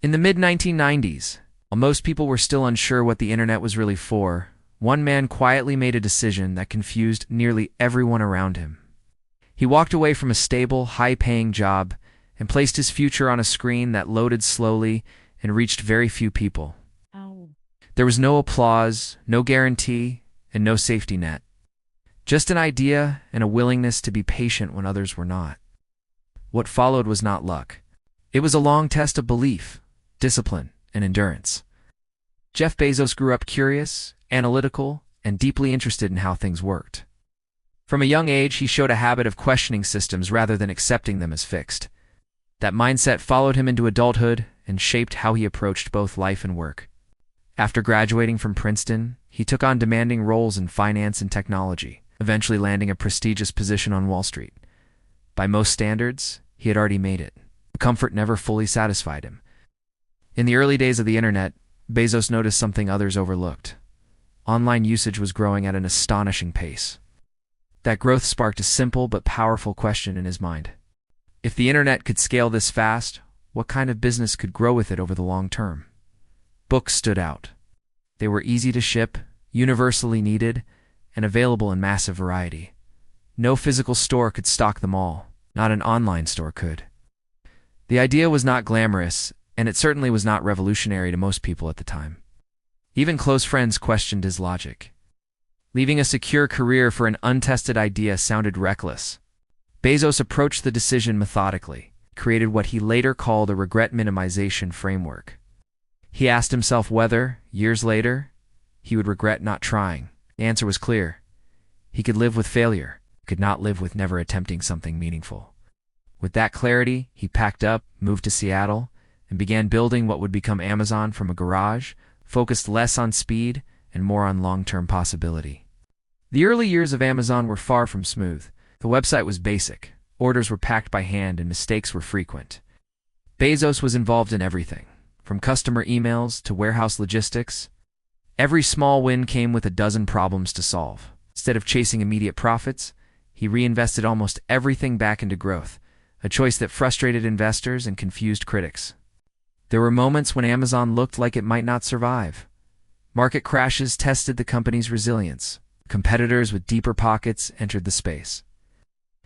In the mid-1990s, while most people were still unsure what the internet was really for, one man quietly made a decision that confused nearly everyone around him. He walked away from a stable, high-paying job and placed his future on a screen that loaded slowly and reached very few people. Oh. There was no applause, no guarantee, and no safety net. Just an idea and a willingness to be patient when others were not. What followed was not luck. It was a long test of belief, discipline, and endurance. Jeff Bezos grew up curious, analytical, and deeply interested in how things worked. From a young age, he showed a habit of questioning systems rather than accepting them as fixed. That mindset followed him into adulthood and shaped how he approached both life and work. After graduating from Princeton, he took on demanding roles in finance and technology, eventually landing a prestigious position on Wall Street. By most standards, he had already made it. Comfort never fully satisfied him. In the early days of the internet, Bezos noticed something others overlooked. Online usage was growing at an astonishing pace. That growth sparked a simple but powerful question in his mind. If the internet could scale this fast, what kind of business could grow with it over the long term? Books stood out. They were easy to ship, universally needed, and available in massive variety. No physical store could stock them all. Not an online store could. The idea was not glamorous, and it certainly was not revolutionary to most people at the time. Even close friends questioned his logic. Leaving a secure career for an untested idea sounded reckless. Bezos approached the decision methodically, created what he later called a regret minimization framework. He asked himself whether, years later, he would regret not trying. The answer was clear. He could live with failure, could not live with never attempting something meaningful. With that clarity, he packed up, moved to Seattle, and began building what would become Amazon from a garage, focused less on speed and more on long-term possibility. The early years of Amazon were far from smooth. The website was basic, orders were packed by hand, and mistakes were frequent. Bezos was involved in everything, from customer emails to warehouse logistics. Every small win came with a dozen problems to solve. Instead of chasing immediate profits, he reinvested almost everything back into growth, a choice that frustrated investors and confused critics. There were moments when Amazon looked like it might not survive. Market crashes tested the company's resilience. Competitors with deeper pockets entered the space.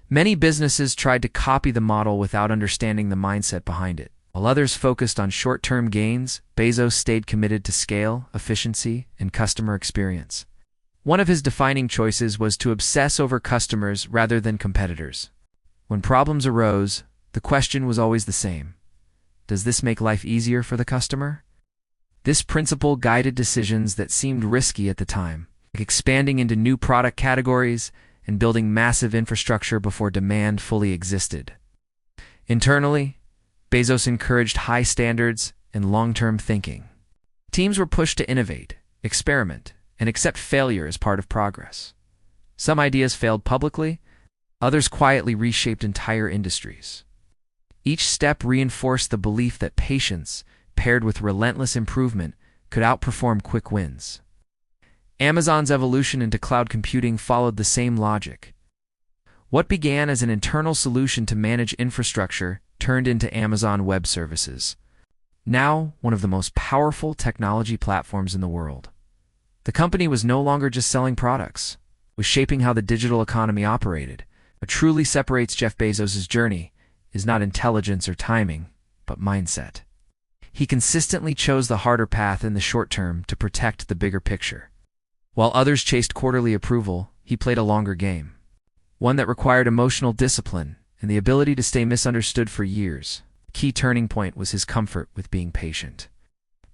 Many businesses tried to copy the model without understanding the mindset behind it. While others focused on short-term gains, Bezos stayed committed to scale, efficiency, and customer experience. One of his defining choices was to obsess over customers rather than competitors. When problems arose, the question was always the same. Does this make life easier for the customer? This principle guided decisions that seemed risky at the time, like expanding into new product categories and building massive infrastructure before demand fully existed. Internally, Bezos encouraged high standards and long-term thinking. Teams were pushed to innovate, experiment, and accept failure as part of progress. Some ideas failed publicly, others quietly reshaped entire industries. Each step reinforced the belief that patience, paired with relentless improvement, could outperform quick wins. Amazon's evolution into cloud computing followed the same logic. What began as an internal solution to manage infrastructure turned into Amazon Web Services, now one of the most powerful technology platforms in the world. The company was no longer just selling products, it was shaping how the digital economy operated. What truly separates Jeff Bezos' journey is not intelligence or timing, but mindset. He consistently chose the harder path in the short term to protect the bigger picture. While others chased quarterly approval, he played a longer game, one that required emotional discipline and the ability to stay misunderstood for years. The key turning point was his comfort with being patient.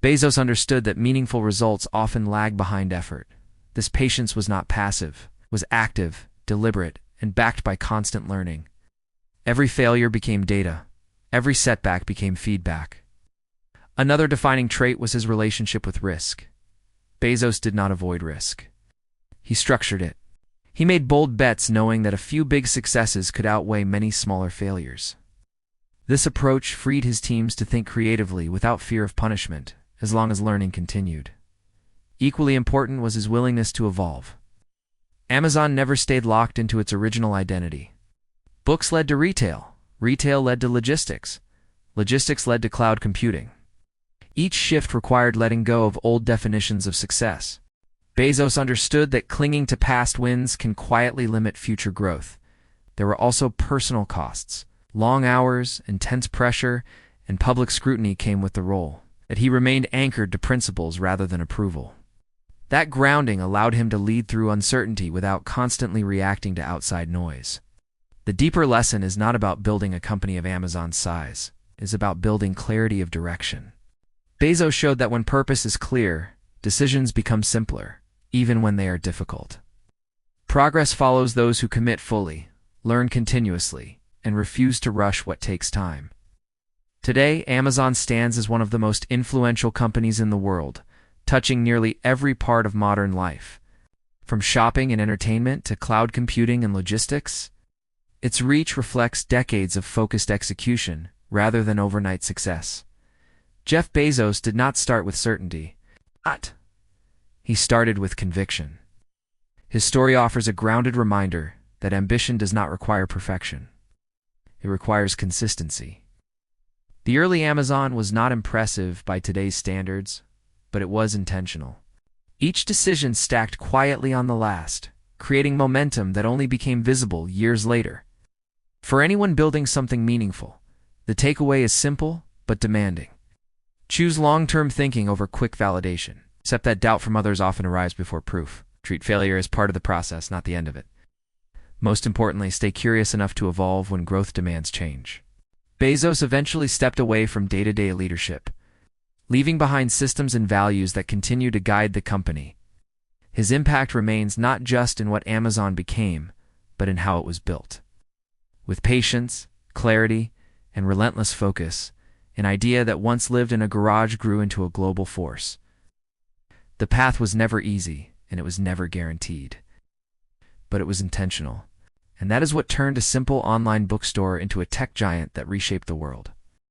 Bezos understood that meaningful results often lag behind effort. This patience was not passive, it was active, deliberate, and backed by constant learning. Every failure became data. Every setback became feedback. Another defining trait was his relationship with risk. Bezos did not avoid risk. He structured it. He made bold bets knowing that a few big successes could outweigh many smaller failures. This approach freed his teams to think creatively without fear of punishment, as long as learning continued. Equally important was his willingness to evolve. Amazon never stayed locked into its original identity. Books led to retail. Retail led to logistics. Logistics led to cloud computing. Each shift required letting go of old definitions of success. Bezos understood that clinging to past wins can quietly limit future growth. There were also personal costs. Long hours, intense pressure, and public scrutiny came with the role. That he remained anchored to principles rather than approval. That grounding allowed him to lead through uncertainty without constantly reacting to outside noise. The deeper lesson is not about building a company of Amazon's size. It is about building clarity of direction. Bezos showed that when purpose is clear, decisions become simpler, even when they are difficult. Progress follows those who commit fully, learn continuously, and refuse to rush what takes time. Today, Amazon stands as one of the most influential companies in the world, touching nearly every part of modern life. From shopping and entertainment to cloud computing and logistics, its reach reflects decades of focused execution rather than overnight success. Jeff Bezos did not start with certainty. He started with conviction. His story offers a grounded reminder that ambition does not require perfection. It requires consistency. The early Amazon was not impressive by today's standards, but it was intentional. Each decision stacked quietly on the last, creating momentum that only became visible years later. For anyone building something meaningful, the takeaway is simple but demanding. Choose long-term thinking over quick validation. Accept that doubt from others often arrives before proof. Treat failure as part of the process, not the end of it. Most importantly, stay curious enough to evolve when growth demands change. Bezos eventually stepped away from day-to-day leadership, leaving behind systems and values that continue to guide the company. His impact remains not just in what Amazon became, but in how it was built. With patience, clarity, and relentless focus, an idea that once lived in a garage grew into a global force. The path was never easy, and it was never guaranteed. But it was intentional. And that is what turned a simple online bookstore into a tech giant that reshaped the world.